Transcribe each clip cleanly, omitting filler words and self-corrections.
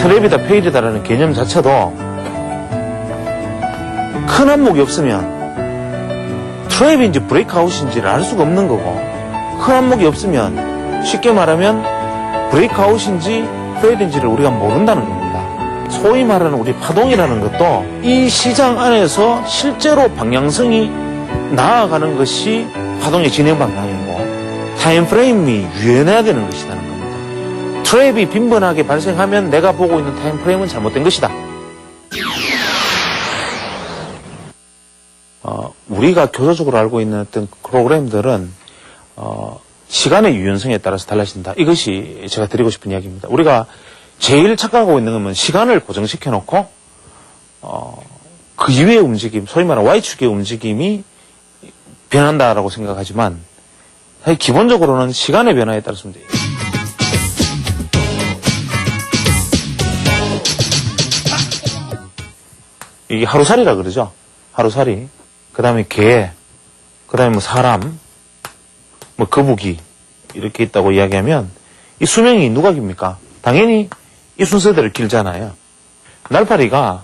트랩이다 페일이다라는 개념 자체도 큰 항목이 없으면 트랩인지 브레이크아웃인지를 알 수가 없는 거고, 큰 항목이 없으면 쉽게 말하면 브레이크아웃인지 페일인지를 우리가 모른다는 겁니다. 소위 말하는 우리 파동이라는 것도 이 시장 안에서 실제로 방향성이 나아가는 것이 파동의 진행 방향이고 타임프레임이 유연해야 되는 것이라는 겁니다. 트랩이 빈번하게 발생하면 내가 보고 있는 타임프레임은 잘못된 것이다. 우리가 교조적으로 알고 있는 어떤 프로그램들은 시간의 유연성에 따라서 달라진다. 이것이 제가 드리고 싶은 이야기입니다. 우리가 제일 착각하고 있는 건 시간을 고정시켜 놓고 그 이후의 움직임, 소위 말하는 Y축의 움직임이 변한다라고 생각하지만 사실 기본적으로는 시간의 변화에 따라서 이게 하루살이라 그러죠. 하루살이. 그 다음에 개, 그 다음에 뭐 사람, 뭐 거북이 이렇게 있다고 이야기하면 이 수명이 누가 깁니까? 당연히 이 순서대로 길잖아요. 날파리가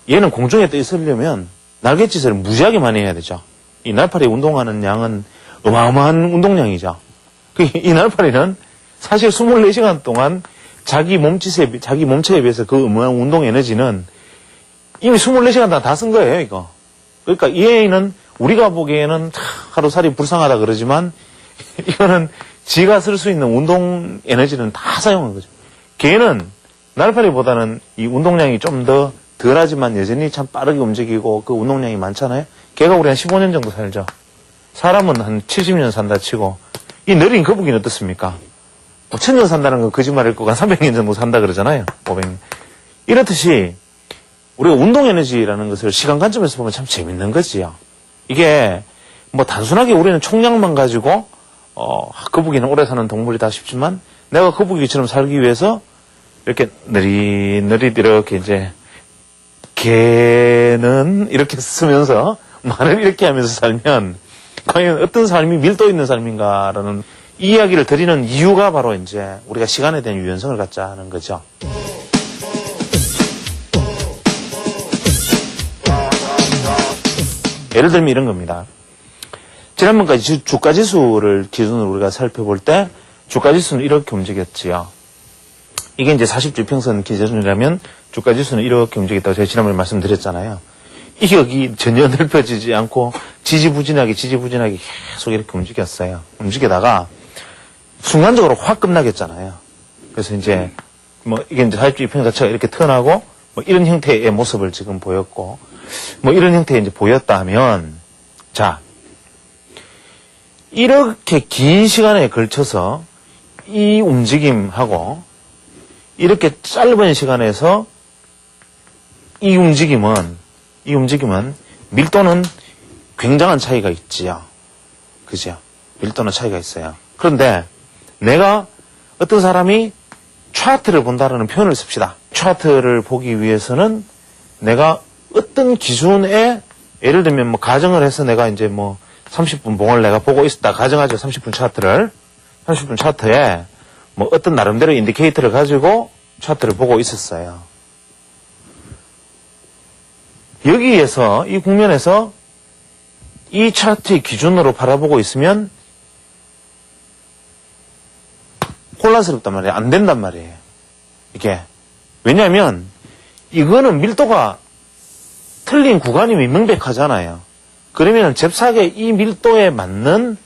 얘는 공중에 떠 있으려면 날갯짓을 무지하게 많이 해야 되죠. 이 날파리 운동하는 양은 어마어마한 운동량이죠. 이 날파리는 사실 24시간 동안 자기 몸체에 비해서 그 어마어마한 운동 에너지는 이미 24시간 다 쓴 거예요, 이거. 그러니까 이 애는 우리가 보기에는 하루살이 불쌍하다 그러지만 이거는 지가 쓸 수 있는 운동 에너지는 다 사용한 거죠. 개는 날파리보다는 이 운동량이 좀 더 덜하지만 여전히 참 빠르게 움직이고 그 운동량이 많잖아요. 개가 우리 한 15년 정도 살죠. 사람은 한 70년 산다 치고 이 느린 거북이는 어떻습니까? 뭐 1000년 산다는 건 거짓말일 거고 한 300년 정도 산다 그러잖아요. 500년. 이렇듯이 우리가 운동 에너지라는 것을 시간 관점에서 보면 참 재밌는 거지요. 이게 뭐 단순하게 우리는 총량만 가지고 거북이는 오래 사는 동물이다 싶지만 내가 거북이처럼 살기 위해서 이렇게 느릿느릿 이렇게 이제 개는 이렇게 쓰면서 말을 이렇게 하면서 살면 과연 어떤 삶이 밀도 있는 삶인가라는 이 이야기를 드리는 이유가 바로 이제 우리가 시간에 대한 유연성을 갖자는 거죠. 예를 들면 이런 겁니다. 지난번까지 주가지수를 기준으로 우리가 살펴볼 때 주가지수는 이렇게 움직였지요. 이게 이제 40주평선 기준이라면 주가지수는 이렇게 움직였다고 제가 지난번에 말씀드렸잖아요. 이 격이 전혀 넓혀지지 않고 지지부진하게 계속 이렇게 움직였어요. 움직이다가 순간적으로 확 끝나겠잖아요. 그래서 이제 뭐 이게 이제 40주평선 자체가 이렇게 턴하고 뭐 이런 형태의 모습을 지금 보였고 뭐 이런 형태에 이제 보였다 하면 자 이렇게 긴 시간에 걸쳐서 이 움직임하고 이렇게 짧은 시간에서 이 움직임은 밀도는 굉장한 차이가 있지요. 그죠? 밀도는 차이가 있어요. 그런데 내가 어떤 사람이 차트를 본다라는 표현을 씁시다. 차트를 보기 위해서는 내가 어떤 기준에 예를 들면 뭐 가정을 해서 내가 이제 뭐 30분 봉을 내가 보고 있었다 가정하죠. 30분 차트에 뭐 어떤 나름대로 인디케이터를 가지고 차트를 보고 있었어요. 여기에서 이 국면에서 이 차트의 기준으로 바라보고 있으면 혼란스럽단 말이에요. 안 된단 말이에요. 이게 왜냐하면 이거는 밀도가 틀린 구간이 명백하잖아요. 그러면 잽싸게 이 밀도에 맞는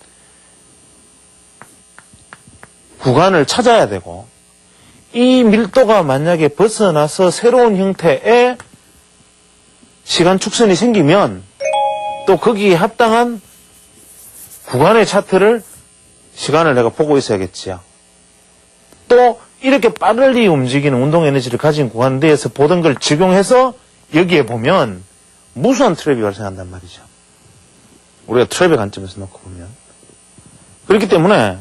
구간을 찾아야 되고 이 밀도가 만약에 벗어나서 새로운 형태의 시간 축선이 생기면 또 거기에 합당한 구간의 차트를 시간을 내가 보고 있어야겠지요. 또 이렇게 빠르게 움직이는 운동 에너지를 가진 구간 내에서 보던 걸 적용해서 여기에 보면 무수한 트랩이 발생한단 말이죠. 우리가 트랩의 관점에서 놓고 보면. 그렇기 때문에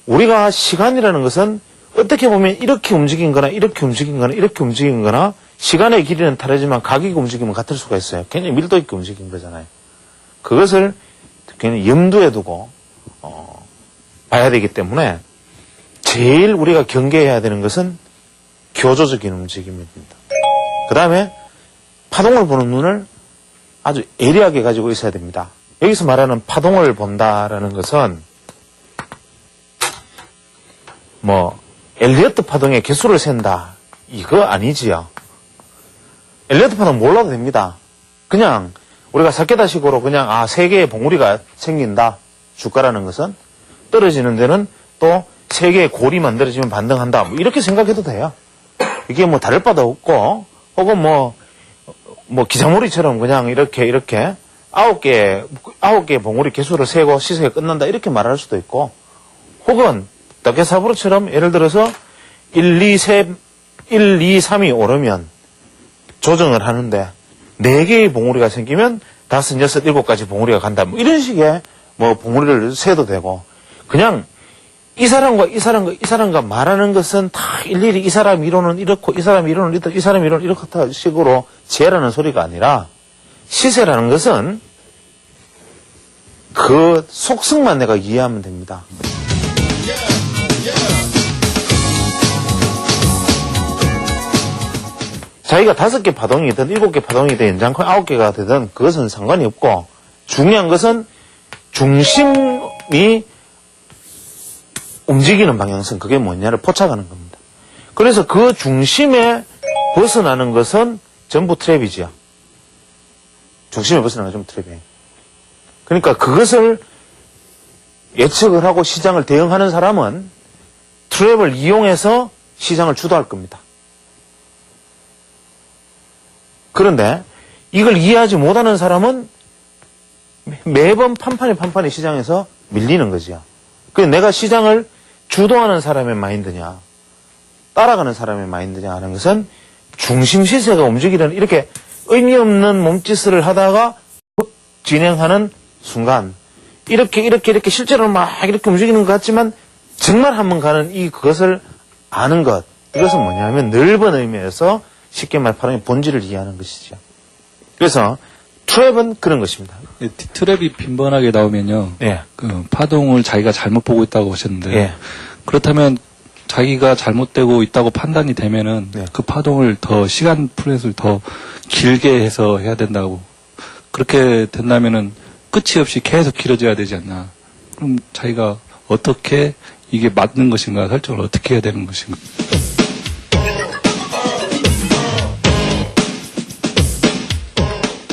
우리가 시간이라는 것은 어떻게 보면 이렇게 움직인 거나 이렇게 움직인 거나 이렇게 움직인 거나 시간의 길이는 다르지만 가격이 움직이면 같을 수가 있어요. 굉장히 밀도 있게 움직인 거잖아요. 그것을 굉장히 염두에 두고 봐야 되기 때문에 제일 우리가 경계해야 되는 것은 교조적인 움직임입니다. 그 다음에 파동을 보는 눈을 아주 예리하게 가지고 있어야 됩니다. 여기서 말하는 파동을 본다라는 것은 뭐 엘리어트 파동의 개수를 센다 이거 아니지요. 엘리어트 파동 몰라도 됩니다. 그냥 우리가 사케다식으로 그냥 세 개의 봉우리가 생긴다. 주가라는 것은 떨어지는 데는 또 세 개의 골이 만들어지면 반등한다. 뭐 이렇게 생각해도 돼요. 이게 뭐 다를 바도 없고 혹은 뭐 기사몰이처럼 그냥 이렇게 아홉 개 봉우리 개수를 세고 시세가 끝난다 이렇게 말할 수도 있고 혹은 다케사부르처럼 예를 들어서 1, 2, 3이 오르면 조정을 하는데 4개의 봉우리가 생기면 5, 6, 7가지 봉우리가 간다. 뭐 이런 식의 뭐 봉우리를 세도 되고 그냥 이 사람과 말하는 것은 다 일일이 이 사람 이론은 이렇고 이 사람 이론은 이렇고 이 사람 이론은 이렇다 식으로 지혜라는 소리가 아니라 시세라는 것은 그 속성만 내가 이해하면 됩니다. 자기가 5개 파동이든 7개 파동이든 연장콘 9개가 되든 그것은 상관이 없고 중요한 것은 중심이 움직이는 방향성 그게 뭐냐를 포착하는 겁니다. 그래서 그 중심에 벗어나는 것은 전부 트랩이지요. 중심에 벗어나는 건 전부 트랩이에요. 그러니까 그것을 예측을 하고 시장을 대응하는 사람은 트랩을 이용해서 시장을 주도할 겁니다. 그런데 이걸 이해하지 못하는 사람은 매번 판판이 시장에서 밀리는 거지요. 그래서 내가 시장을 주도하는 사람의 마인드냐 따라가는 사람의 마인드냐 하는 것은 중심 시세가 움직이는 이렇게 의미 없는 몸짓을 하다가 진행하는 순간 이렇게 실제로 막 이렇게 움직이는 것 같지만 정말 한번 가는 그것을 아는 것 이것은 뭐냐면 넓은 의미에서 쉽게 말해 파동의 본질을 이해하는 것이죠. 그래서 트랩은 그런 것입니다. 트랩이 빈번하게 나오면요. 예. 그 파동을 자기가 잘못 보고 있다고 하셨는데 예. 그렇다면 자기가 잘못되고 있다고 판단이 되면은 예. 그 파동을 더 시간 프렛을 더 길게 해서 해야 된다고. 그렇게 된다면은 끝이 없이 계속 길어져야 되지 않나. 그럼 자기가 어떻게 이게 맞는 것인가 설정을 어떻게 해야 되는 것인가.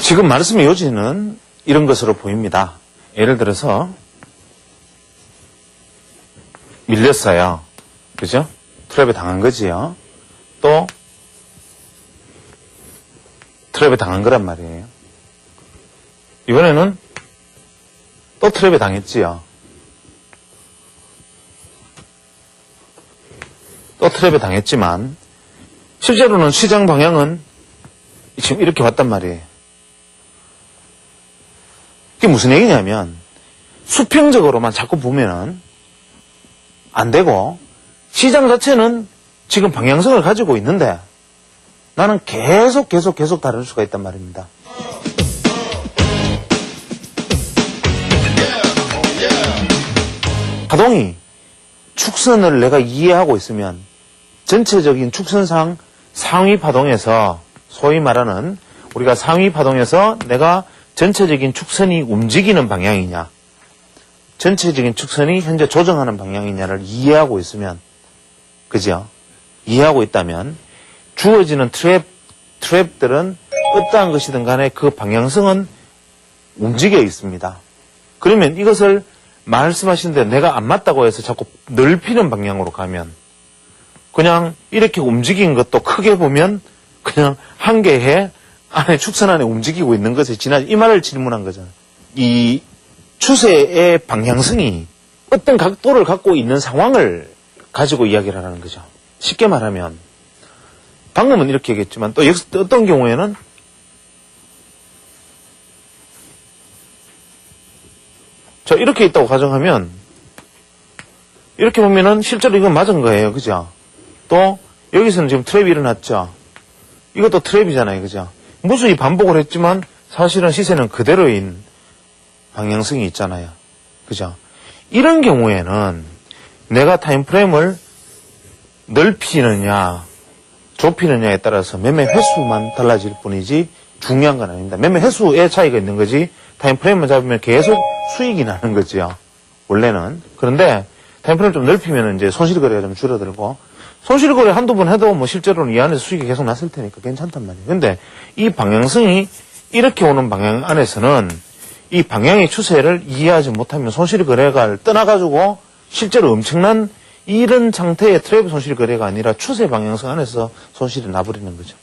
지금 말씀의 요지는 이런 것으로 보입니다. 예를 들어서 밀렸어요. 그죠? 트랩에 당한 거지요. 또 트랩에 당한 거란 말이에요. 이번에는 또 트랩에 당했지요. 또 트랩에 당했지만 실제로는 시장 방향은 지금 이렇게 왔단 말이에요. 그게 무슨 얘기냐면 수평적으로만 자꾸 보면은 안 되고 시장 자체는 지금 방향성을 가지고 있는데 나는 계속 다를 수가 있단 말입니다. 파동이 축선을 내가 이해하고 있으면 전체적인 축선상 상위 파동에서 소위 말하는 우리가 상위 파동에서 내가 전체적인 축선이 움직이는 방향이냐 전체적인 축선이 현재 조정하는 방향이냐를 이해하고 있으면 그죠? 이해하고 있다면 주어지는 트랩들은 어떠한 것이든 간에 그 방향성은 움직여 있습니다. 그러면 이것을 말씀하시는데 내가 안 맞다고 해서 자꾸 넓히는 방향으로 가면 그냥 이렇게 움직인 것도 크게 보면 그냥 한 개의 안에 축선 안에 움직이고 있는 것에 지나지 이 말을 질문한 거잖아요. 이 추세의 방향성이 어떤 각도를 갖고 있는 상황을 가지고 이야기를 하는 거죠. 쉽게 말하면 방금은 이렇게 얘기했지만 또 어떤 경우에는 자 이렇게 있다고 가정하면 이렇게 보면은 실제로 이건 맞은 거예요. 그죠? 또 여기서는 지금 트랩이 일어났죠. 이것도 트랩이잖아요. 그죠? 무수히 반복을 했지만 사실은 시세는 그대로인 방향성이 있잖아요. 그죠? 이런 경우에는 내가 타임프레임을 넓히느냐 좁히느냐에 따라서 매매 횟수만 달라질 뿐이지 중요한 건 아닙니다. 매매 횟수의 차이가 있는 거지 타임프레임만 잡으면 계속 수익이 나는 거지요. 원래는. 그런데 타임프레임 좀 넓히면 이제 손실거래가 좀 줄어들고 손실거래 한두 번 해도 뭐 실제로는 이 안에서 수익이 계속 났을 테니까 괜찮단 말이에요. 근데 이 방향성이 이렇게 오는 방향 안에서는 이 방향의 추세를 이해하지 못하면 손실거래가 떠나가지고 실제로 엄청난 이런 상태의 트랩 손실거래가 아니라 추세 방향성 안에서 손실이 나버리는 거죠.